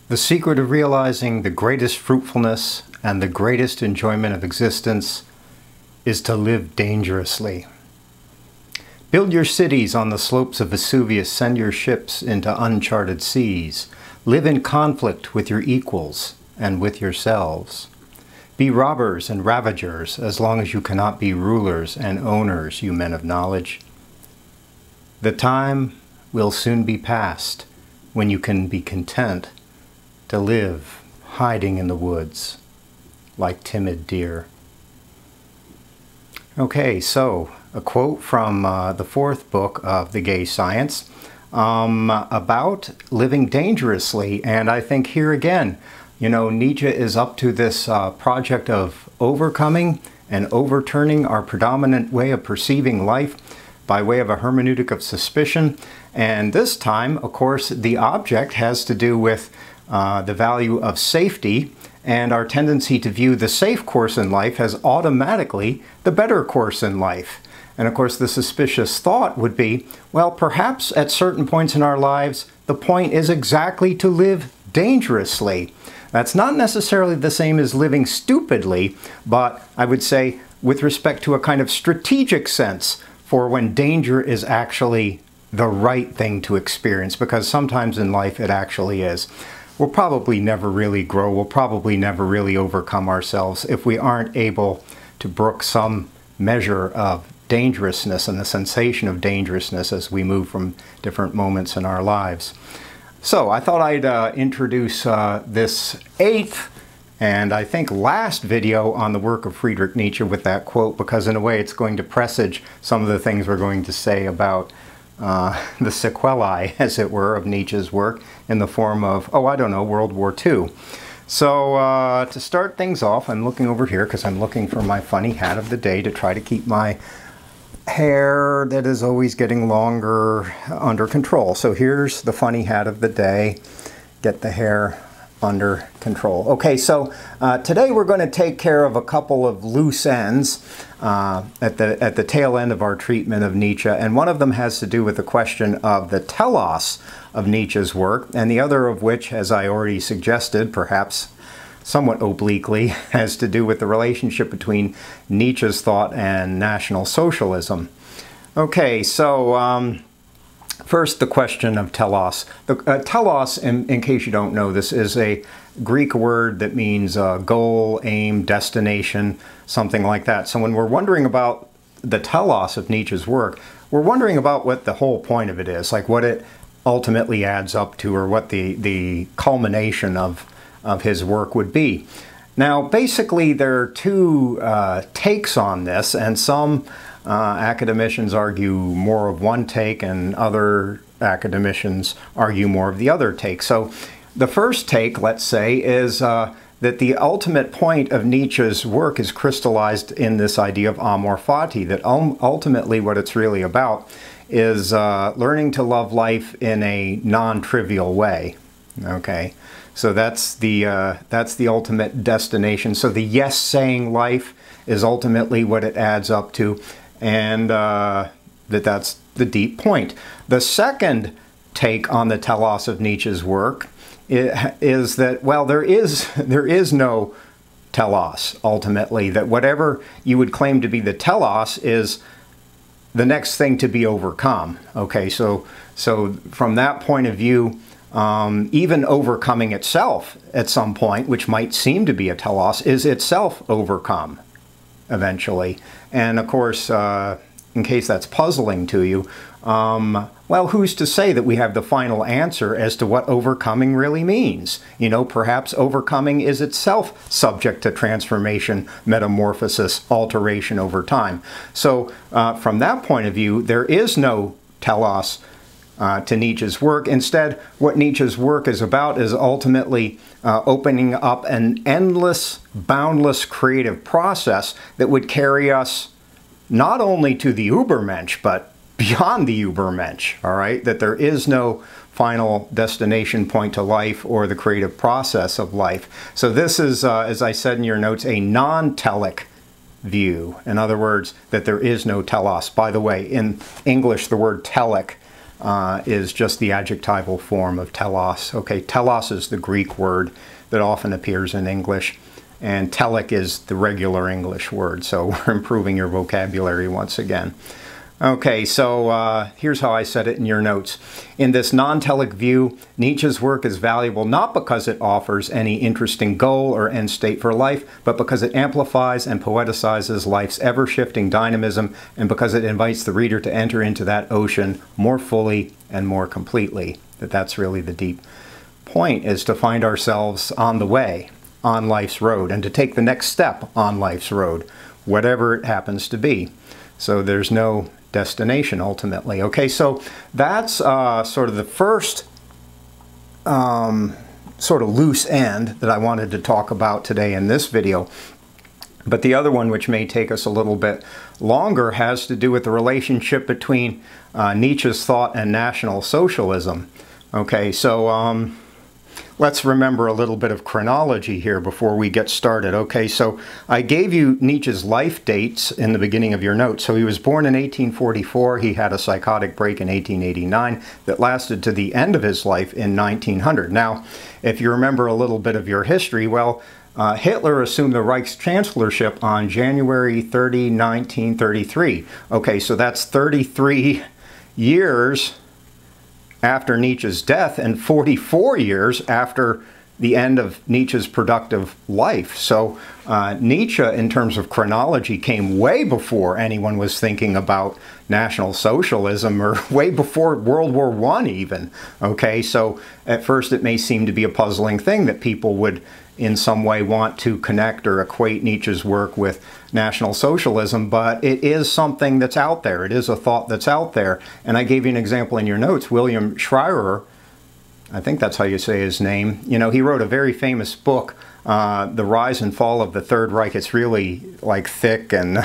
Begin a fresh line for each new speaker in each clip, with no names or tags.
The secret of realizing the greatest fruitfulness and the greatest enjoyment of existence is to live dangerously. Build your cities on the slopes of Vesuvius, send your ships into uncharted seas. Live in conflict with your equals and with yourselves. Be robbers and ravagers as long as you cannot be rulers and owners, you men of knowledge. The time will soon be past when you can be content to live hiding in the woods like timid deer. Okay, so a quote from the fourth book of The Gay Science about living dangerously. And I think here again, you know, Nietzsche is up to this project of overcoming and overturning our predominant way of perceiving life by way of a hermeneutic of suspicion. And this time, of course, the object has to do with the value of safety and our tendency to view the safe course in life as automatically the better course in life. And of course, the suspicious thought would be, well, perhaps at certain points in our lives, the point is exactly to live dangerously. That's not necessarily the same as living stupidly, but I would say with respect to a kind of strategic sense for when danger is actually the right thing to experience, because sometimes in life it actually is. We'll probably never really grow, we'll probably never really overcome ourselves if we aren't able to brook some measure of dangerousness and the sensation of dangerousness as we move from different moments in our lives. So I thought I'd introduce this eighth and I think last video on the work of Friedrich Nietzsche with that quote, because in a way it's going to presage some of the things we're going to say about the sequelae, as it were, of Nietzsche's work in the form of, oh, I don't know, World War II. So to start things off, I'm looking over here because I'm looking for my funny hat of the day to try to keep my hair that is always getting longer under control. So here's the funny hat of the day. Get the hair under control. Okay, so today we're going to take care of a couple of loose ends at the tail end of our treatment of Nietzsche, and one of them has to do with the question of the telos of Nietzsche's work, and the other of which, as I already suggested, perhaps somewhat obliquely, has to do with the relationship between Nietzsche's thought and National Socialism. Okay, so first, the question of telos. Telos, in case you don't know, this is a Greek word that means goal, aim, destination, something like that. So when we're wondering about the telos of Nietzsche's work, we're wondering about what the whole point of it is, like what it ultimately adds up to, or what the culmination of his work would be. Now, basically, there are two takes on this, and some academicians argue more of one take and other academicians argue more of the other take. So the first take, let's say, is that the ultimate point of Nietzsche's work is crystallized in this idea of amor fati, that ultimately what it's really about is learning to love life in a non-trivial way. Okay, so that's the ultimate destination. So the yes-saying life is ultimately what it adds up to, and that's the deep point. The second take on the telos of Nietzsche's work is that, well, there is no telos ultimately, that whatever you would claim to be the telos is the next thing to be overcome. Okay, so from that point of view, even overcoming itself at some point, which might seem to be a telos, is itself overcome eventually. And of course, in case that's puzzling to you, well, who's to say that we have the final answer as to what overcoming really means? You know, perhaps overcoming is itself subject to transformation, metamorphosis, alteration over time. So from that point of view, there is no telos to Nietzsche's work. Instead, what Nietzsche's work is about is ultimately opening up an endless, boundless creative process that would carry us not only to the Übermensch, but beyond the Übermensch, all right? That there is no final destination point to life or the creative process of life. So this is, as I said in your notes, a non-telic view. In other words, that there is no telos. By the way, in English, the word telic is just the adjectival form of telos. Okay, telos is the Greek word that often appears in English, and telic is the regular English word, so we're improving your vocabulary once again. Okay, so here's how I said it in your notes. In this non-telic view, Nietzsche's work is valuable not because it offers any interesting goal or end state for life, but because it amplifies and poeticizes life's ever-shifting dynamism, and because it invites the reader to enter into that ocean more fully and more completely. That's really the deep point, is to find ourselves on the way, on life's road, and to take the next step on life's road, whatever it happens to be. So there's no destination ultimately. Okay, so that's sort of the first sort of loose end that I wanted to talk about today in this video. But the other one, which may take us a little bit longer, has to do with the relationship between Nietzsche's thought and National Socialism. Okay, so let's remember a little bit of chronology here before we get started. Okay, so I gave you Nietzsche's life dates in the beginning of your notes. So he was born in 1844. He had a psychotic break in 1889 that lasted to the end of his life in 1900. Now, if you remember a little bit of your history, well, Hitler assumed the Reich's chancellorship on January 30, 1933. Okay, so that's 33 years after Nietzsche's death and 44 years after the end of Nietzsche's productive life. So Nietzsche, in terms of chronology, came way before anyone was thinking about National Socialism, or way before World War I even. Okay, so at first it may seem to be a puzzling thing that people would in some way want to connect or equate Nietzsche's work with National Socialism, but it is something that's out there. It is a thought that's out there. And I gave you an example in your notes. William Schreier, I think that's how you say his name, you know, he wrote a very famous book, The Rise and Fall of the Third Reich. It's really like thick and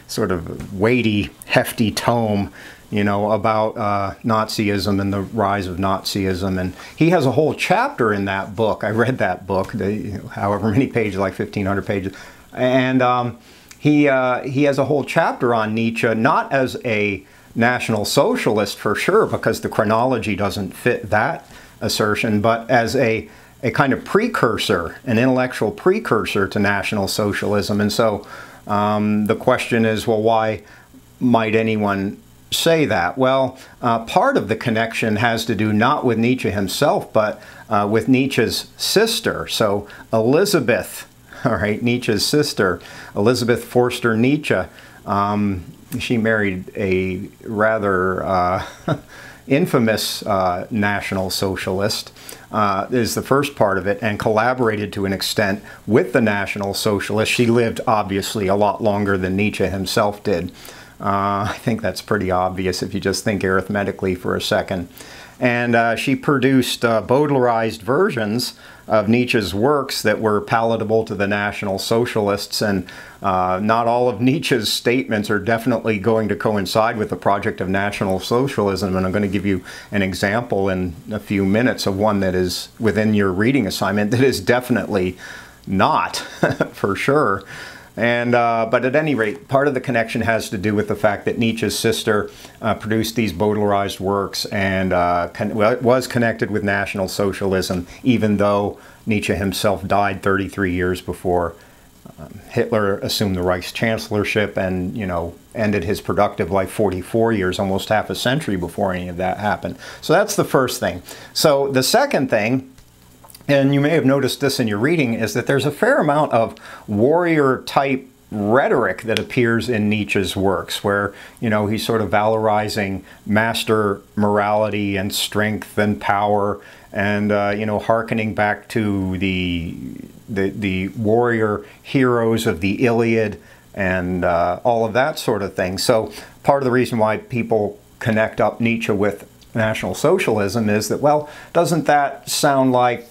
sort of weighty, hefty tome, you know, about Nazism and the rise of Nazism. And he has a whole chapter in that book. I read that book, however many pages, like 1,500 pages. And he has a whole chapter on Nietzsche, not as a National Socialist for sure, because the chronology doesn't fit that assertion, but as a kind of precursor, an intellectual precursor to National Socialism. And so the question is, well, why might anyone say that? Well, part of the connection has to do not with Nietzsche himself, but with Nietzsche's sister. So Elizabeth, all right, Nietzsche's sister, Elizabeth Forster Nietzsche, she married a rather infamous National Socialist, is the first part of it, and collaborated to an extent with the National Socialists. She lived, obviously, a lot longer than Nietzsche himself did. I think that's pretty obvious if you just think arithmetically for a second. And she produced Baudelarized versions of Nietzsche's works that were palatable to the National Socialists, and not all of Nietzsche's statements are definitely going to coincide with the project of National Socialism, and I'm going to give you an example in a few minutes of one that is within your reading assignment that is definitely not, for sure. And but at any rate, part of the connection has to do with the fact that Nietzsche's sister produced these Baudelarized works and was connected with National Socialism, even though Nietzsche himself died 33 years before Hitler assumed the Reich's chancellorship, and, you know, ended his productive life 44 years, almost half a century before any of that happened. So that's the first thing. So the second thing, and you may have noticed this in your reading, is that there's a fair amount of warrior-type rhetoric that appears in Nietzsche's works, where, you know, he's sort of valorizing master morality and strength and power, and, you know, hearkening back to the warrior heroes of the Iliad and all of that sort of thing. So part of the reason why people connect up Nietzsche with National Socialism is that, well, doesn't that sound like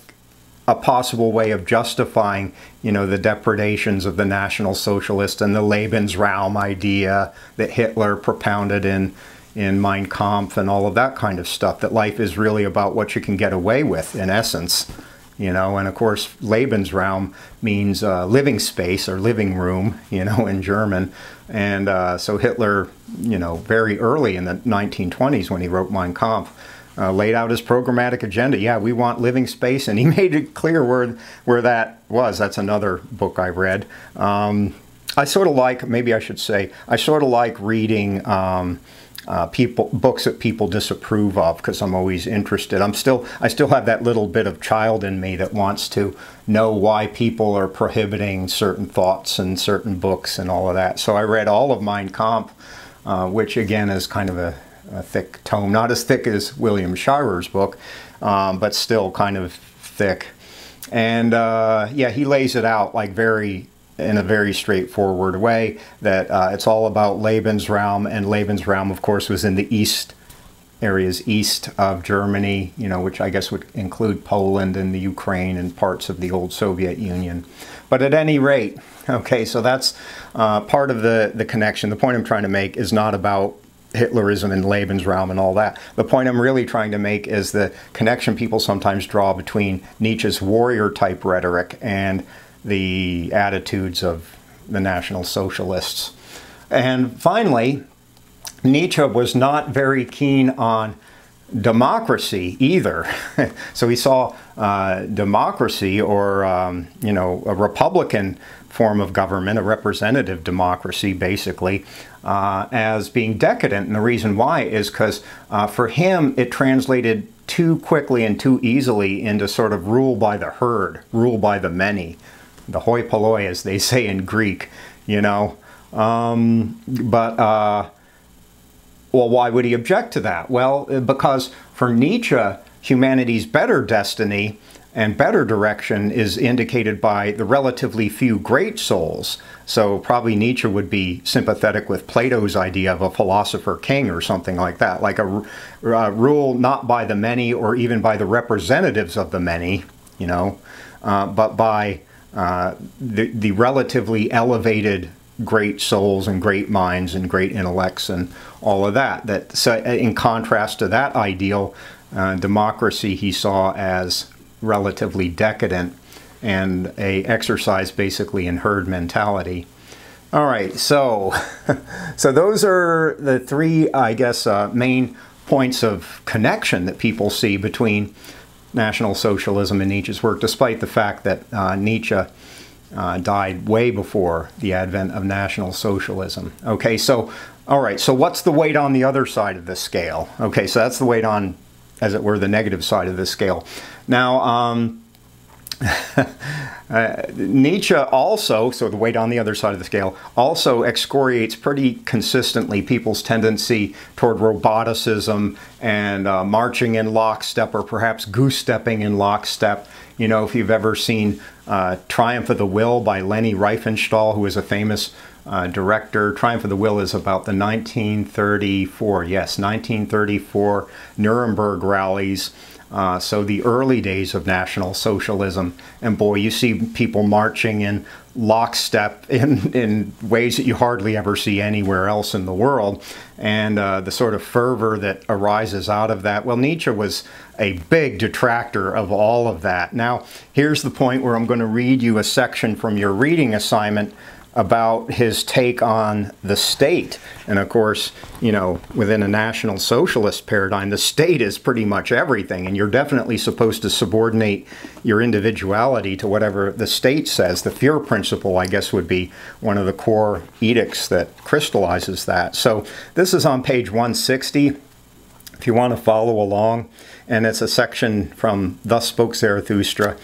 a possible way of justifying, you know, the depredations of the National Socialists and the Lebensraum idea that Hitler propounded in Mein Kampf and all of that kind of stuff, that life is really about what you can get away with, in essence. you know, and of course Lebensraum means living space or living room, you know, in German. And so Hitler, you know, very early in the 1920s when he wrote Mein Kampf, laid out his programmatic agenda. Yeah, we want living space, and he made it clear where that was. That's another book I read. I sort of like, maybe I should say, I sort of like reading books that people disapprove of, because I'm always interested. I still have that little bit of child in me that wants to know why people are prohibiting certain thoughts and certain books and all of that. So I read all of Mein Kampf, which again is kind of a thick tome, not as thick as William Shirer's book, but still kind of thick. And yeah, he lays it out like in a very straightforward way, that it's all about Lebensraum, and Lebensraum, of course, was in the areas east of Germany, you know, which I guess would include Poland and the Ukraine and parts of the old Soviet Union. But at any rate, okay, so that's part of the connection. The point I'm trying to make is not about Hitlerism and Lebensraum and all that. The point I'm really trying to make is the connection people sometimes draw between Nietzsche's warrior-type rhetoric and the attitudes of the National Socialists. And finally, Nietzsche was not very keen on democracy either. So he saw democracy, or you know, a republican form of government, a representative democracy basically, as being decadent. And the reason why is because for him it translated too quickly and too easily into sort of rule by the herd, rule by the many, the hoi polloi, as they say in Greek, you know. Well, why would he object to that? Well, because for Nietzsche, humanity's better destiny and better direction is indicated by the relatively few great souls. So probably Nietzsche would be sympathetic with Plato's idea of a philosopher king or something like that, like a rule not by the many or even by the representatives of the many, you know, but by the relatively elevated great souls and great minds and great intellects and all of that. So in contrast to that ideal, democracy he saw as relatively decadent and a exercise basically in herd mentality. All right, so so those are the three, I guess, main points of connection that people see between National Socialism and Nietzsche's work, despite the fact that Nietzsche died way before the advent of National Socialism. Okay, so, all right, so what's the weight on the other side of the scale? Okay, so that's the weight on, as it were, the negative side of the scale. Now, Nietzsche also, so the weight on the other side of the scale, also excoriates pretty consistently people's tendency toward roboticism and marching in lockstep, or perhaps goose-stepping in lockstep. You know, if you've ever seen Triumph of the Will by Leni Riefenstahl, who is a famous director. Triumph of the Will is about the 1934, yes, 1934 Nuremberg rallies. So the early days of National Socialism, and boy, you see people marching in lockstep in ways that you hardly ever see anywhere else in the world, and the sort of fervor that arises out of that. Well, Nietzsche was a big detractor of all of that. Now, here's the point where I'm going to read you a section from your reading assignment about his take on the state. And of course, you know, within a National Socialist paradigm, the state is pretty much everything, and you're definitely supposed to subordinate your individuality to whatever the state says. The fear principle, I guess, would be one of the core edicts that crystallizes that. So this is on page 160, if you want to follow along, and it's a section from Thus Spoke Zarathustra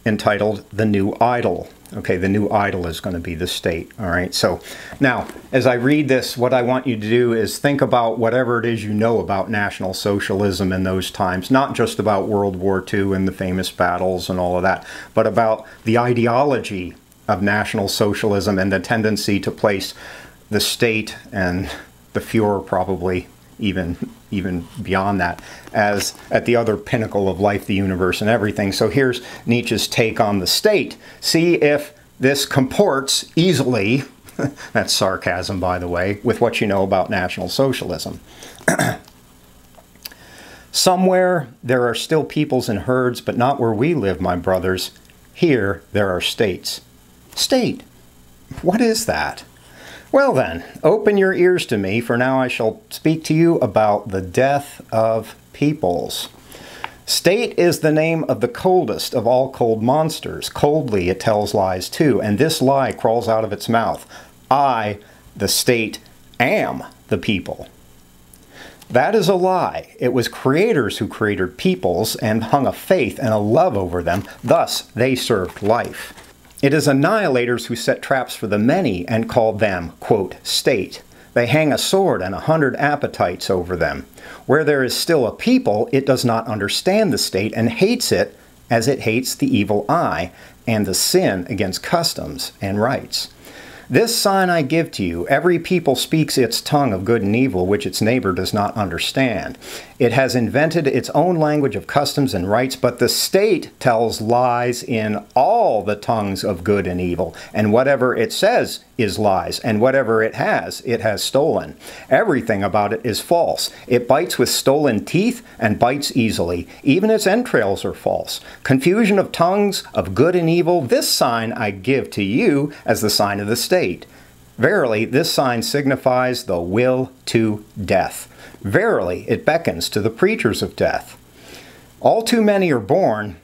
entitled The New Idol. Okay, the new idol is going to be the state. All right, so now as I read this, what I want you to do is think about whatever it is you know about National Socialism in those times, not just about World War II and the famous battles and all of that, but about the ideology of National Socialism and the tendency to place the state and the Führer, probably even beyond that, as at the other pinnacle of life, the universe, and everything. So here's Nietzsche's take on the state. See if this comports easily, that's sarcasm, by the way, with what you know about National Socialism. Somewhere there are still peoples and herds, but not where we live, my brothers. Here there are states. State? What is that? Well then, open your ears to me, for now I shall speak to you about the death of peoples. State is the name of the coldest of all cold monsters. Coldly it tells lies too, and this lie crawls out of its mouth. I, the state, am the people. That is a lie. It was creators who created peoples and hung a faith and a love over them. Thus, they served life. It is annihilators who set traps for the many and called them, quote, state. They hang a sword and 100 appetites over them. Where there is still a people, it does not understand the state and hates it as it hates the evil eye and the sin against customs and rights. This sign I give to you, every people speaks its tongue of good and evil, which its neighbor does not understand. It has invented its own language of customs and rights, but the state tells lies in all the tongues of good and evil, and whatever it says is lies, and whatever it has stolen. Everything about it is false. It bites with stolen teeth and bites easily. Even its entrails are false. Confusion of tongues of good and evil, this sign I give to you as the sign of the state. Verily, this sign signifies the will to death. Verily, it beckons to the preachers of death. All too many are born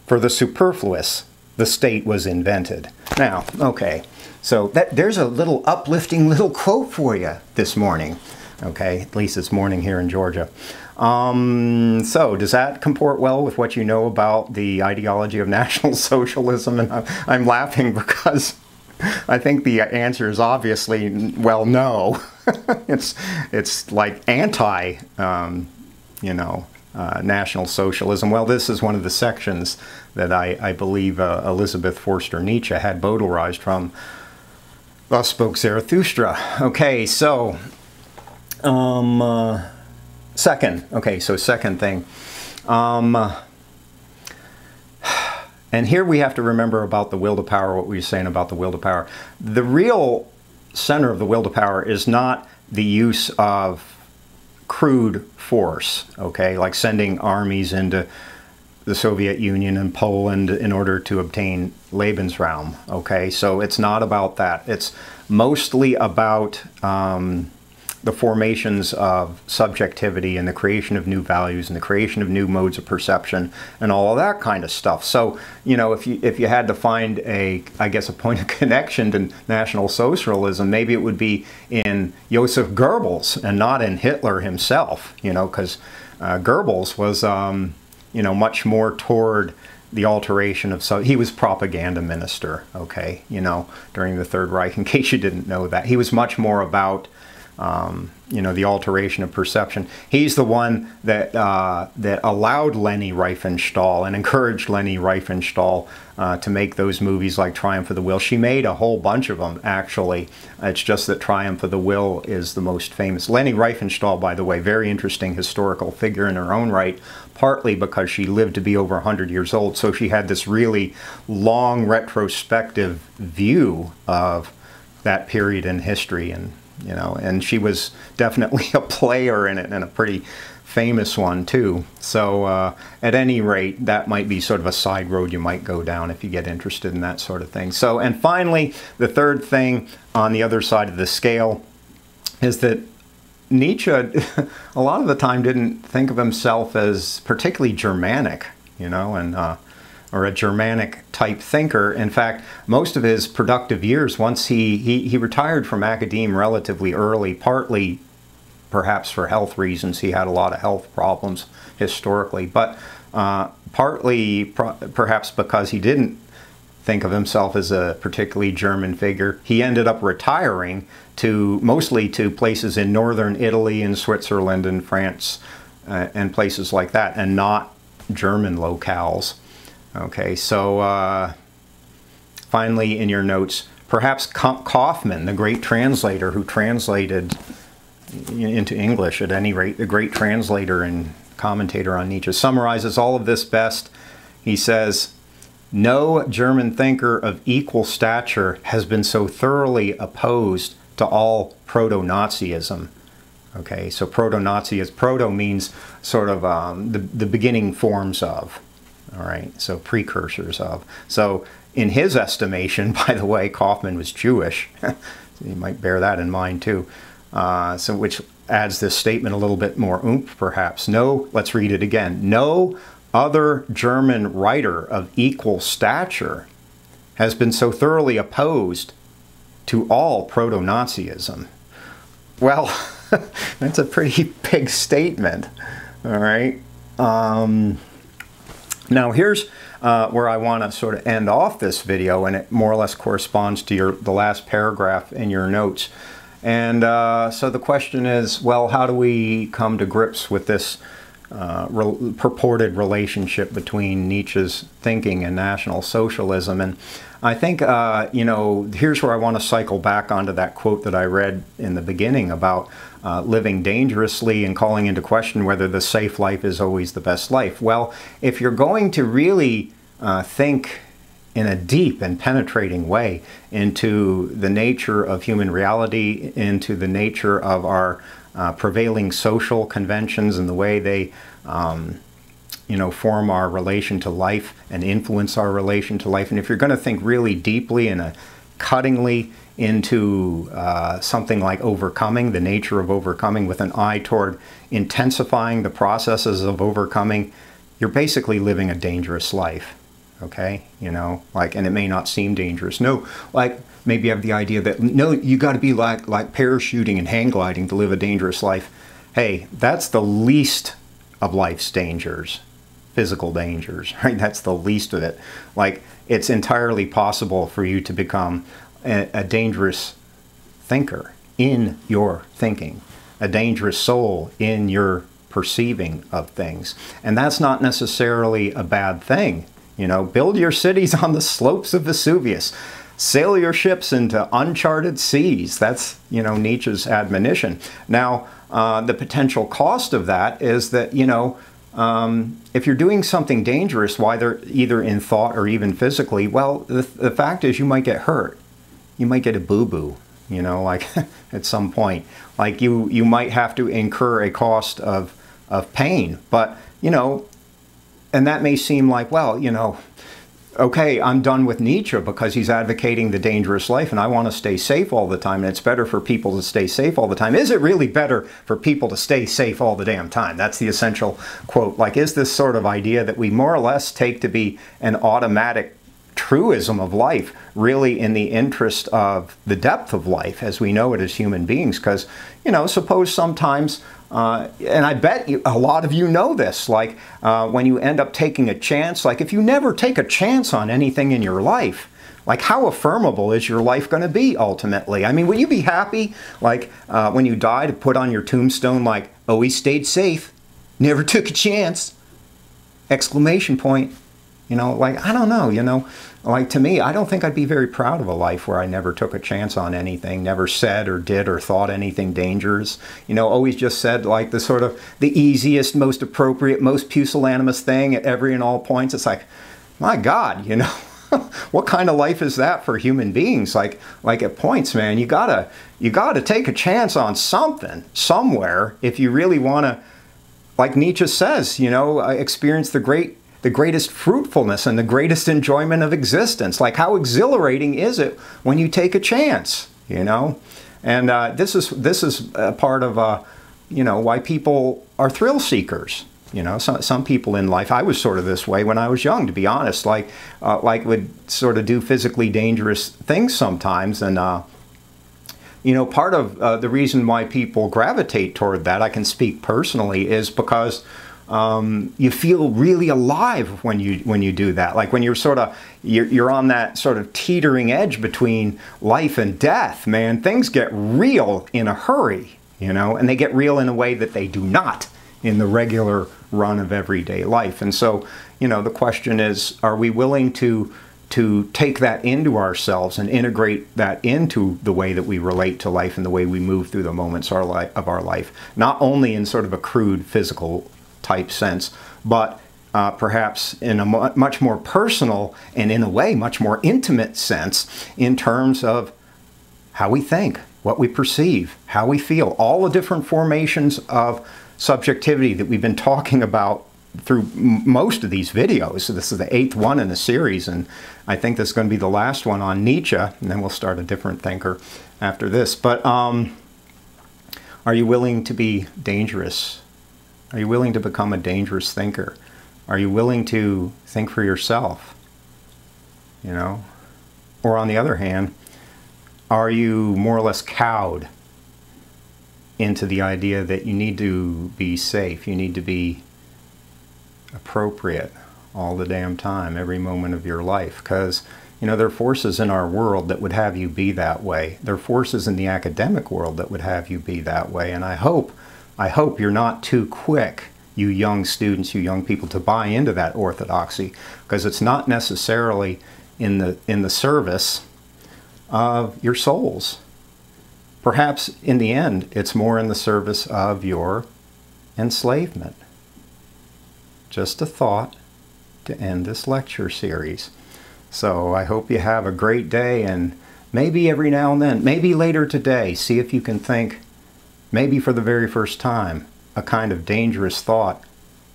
for the superfluous. The state was invented. Now, okay, so there's a little uplifting little quote for you this morning. Okay, at least it's morning here in Georgia. So does that comport well with what you know about the ideology of National Socialism? And I'm laughing because I think the answer is obviously, well, no. it's like anti, National Socialism. Well, this is one of the sections that I believe Elizabeth Forster Nietzsche had botarized from. Thus spoke Zarathustra. Okay, so second thing. And here we have to remember about the will to power, what we were saying about the will to power. The real center of the will to power is not the use of crude force, okay, like sending armies into the Soviet Union and Poland in order to obtain Lebensraum, okay? So it's not about that. It's mostly about the formations of subjectivity and the creation of new values and the creation of new modes of perception and all of that kind of stuff. So, if you had to find a point of connection to National Socialism, maybe it would be in Joseph Goebbels and not in Hitler himself, because Goebbels was, much more toward the alteration of, so he was propaganda minister, okay, during the Third Reich, in case you didn't know that. He was much more about the alteration of perception. He's the one that that allowed Leni Riefenstahl and encouraged Leni Riefenstahl to make those movies like Triumph of the Will. She made a whole bunch of them, actually. It's just that Triumph of the Will is the most famous. Leni Riefenstahl, by the way, very interesting historical figure in her own right, partly because she lived to be over 100 years old, so she had this really long retrospective view of that period in history, and she was definitely a player in it, and a pretty famous one too. So at any rate, that might be sort of a side road you might go down if you get interested in that sort of thing. So, and finally, the third thing on the other side of the scale is that Nietzsche, a lot of the time, didn't think of himself as particularly Germanic, or a Germanic type thinker. In fact, most of his productive years, once he retired from academia relatively early, partly perhaps for health reasons. He had a lot of health problems historically, but partly perhaps because he didn't think of himself as a particularly German figure. He ended up retiring mostly to places in northern Italy and Switzerland and France and places like that, and not German locales. Okay, so finally in your notes, perhaps Kaufmann, the great translator who translated into English, at any rate, the great translator and commentator on Nietzsche, summarizes all of this best. He says, "No German thinker of equal stature has been so thoroughly opposed to all proto-Nazism." Okay, so proto-Nazi is, proto means sort of the beginning forms of, all right, so precursors of. So in his estimation, by the way, Kaufman was Jewish. So you might bear that in mind too. So which adds this statement a little bit more oomph, perhaps. No, let's read it again. No other German writer of equal stature has been so thoroughly opposed to all proto-Nazism. Well, that's a pretty big statement, all right? Now here's where I want to sort of end off this video, and it more or less corresponds to the last paragraph in your notes. And so the question is, well, how do we come to grips with this purported relationship between Nietzsche's thinking and National Socialism? And I think, you know, here's where I want to cycle back onto that quote that I read in the beginning about living dangerously and calling into question whether the safe life is always the best life. Well, if you're going to really think in a deep and penetrating way into the nature of human reality, into the nature of our prevailing social conventions and the way they you know, form our relation to life and influence our relation to life. And if you're going to think really deeply and cuttingly into something like overcoming, the nature of overcoming, with an eye toward intensifying the processes of overcoming, you're basically living a dangerous life. Okay, you know, like, and it may not seem dangerous. No, like maybe you have the idea that no, you got to be like parachuting and hang gliding to live a dangerous life. Hey, that's the least of life's dangers, physical dangers, right? That's the least of it. Like, it's entirely possible for you to become a dangerous thinker in your thinking, a dangerous soul in your perceiving of things, and that's not necessarily a bad thing. You know, build your cities on the slopes of Vesuvius. Sail your ships into uncharted seas. That's, you know, Nietzsche's admonition. Now, the potential cost of that is that, you know, if you're doing something dangerous, either in thought or even physically, well, the fact is you might get hurt. You might get a boo-boo, you know, like at some point. Like you might have to incur a cost of pain. But, you know, and that may seem like, well, you know, okay, I'm done with Nietzsche because he's advocating the dangerous life and I want to stay safe all the time and it's better for people to stay safe all the time. Is it really better for people to stay safe all the damn time? That's the essential quote. Like, is this sort of idea that we more or less take to be an automatic truism of life really in the interest of the depth of life as we know it as human beings? Because, you know, suppose sometimes and I bet a lot of you know this, like when you end up taking a chance, like if you never take a chance on anything in your life, like how affirmable is your life going to be ultimately? I mean, will you be happy, like when you die, to put on your tombstone, like, oh, he stayed safe, never took a chance, exclamation point. You know, like, I don't know, you know, like to me, I don't think I'd be very proud of a life where I never took a chance on anything, never said or did or thought anything dangerous. You know, always just said like the sort of the easiest, most appropriate, most pusillanimous thing at every and all points. It's like, my God, you know, what kind of life is that for human beings? Like at points, man, you gotta take a chance on something, somewhere, if you really want to, like Nietzsche says, you know, experience the greatest fruitfulness and the greatest enjoyment of existence. Like, how exhilarating is it when you take a chance, you know? And this is a part of, you know, why people are thrill seekers. You know, some people in life, I was sort of this way when I was young, to be honest, like would sort of do physically dangerous things sometimes. And, you know, part of the reason why people gravitate toward that, I can speak personally, is because you feel really alive when you do that. Like when you're on that sort of teetering edge between life and death, man, things get real in a hurry, you know, and they get real in a way that they do not in the regular run of everyday life. And so, you know, the question is, are we willing to take that into ourselves and integrate that into the way that we relate to life and the way we move through the moments of our life, not only in sort of a crude physical type sense, but perhaps in a much more personal and in a way much more intimate sense in terms of how we think, what we perceive, how we feel, all the different formations of subjectivity that we've been talking about through most of these videos. So this is the 8th one in the series, and I think this is going to be the last one on Nietzsche, and then we'll start a different thinker after this. But are you willing to be dangerous? Are you willing to become a dangerous thinker? Are you willing to think for yourself? You know? Or on the other hand, are you more or less cowed into the idea that you need to be safe, you need to be appropriate all the damn time, every moment of your life? Because, you know, there are forces in our world that would have you be that way. There are forces in the academic world that would have you be that way. And I hope you're not too quick, you young students, you young people, to buy into that orthodoxy, because it's not necessarily in the service of your souls. Perhaps in the end, it's more in the service of your enslavement. Just a thought to end this lecture series. So I hope you have a great day, and maybe every now and then, maybe later today, see if you can think, maybe for the very first time, a kind of dangerous thought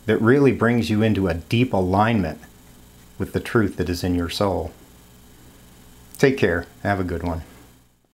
that really brings you into a deep alignment with the truth that is in your soul. Take care. Have a good one.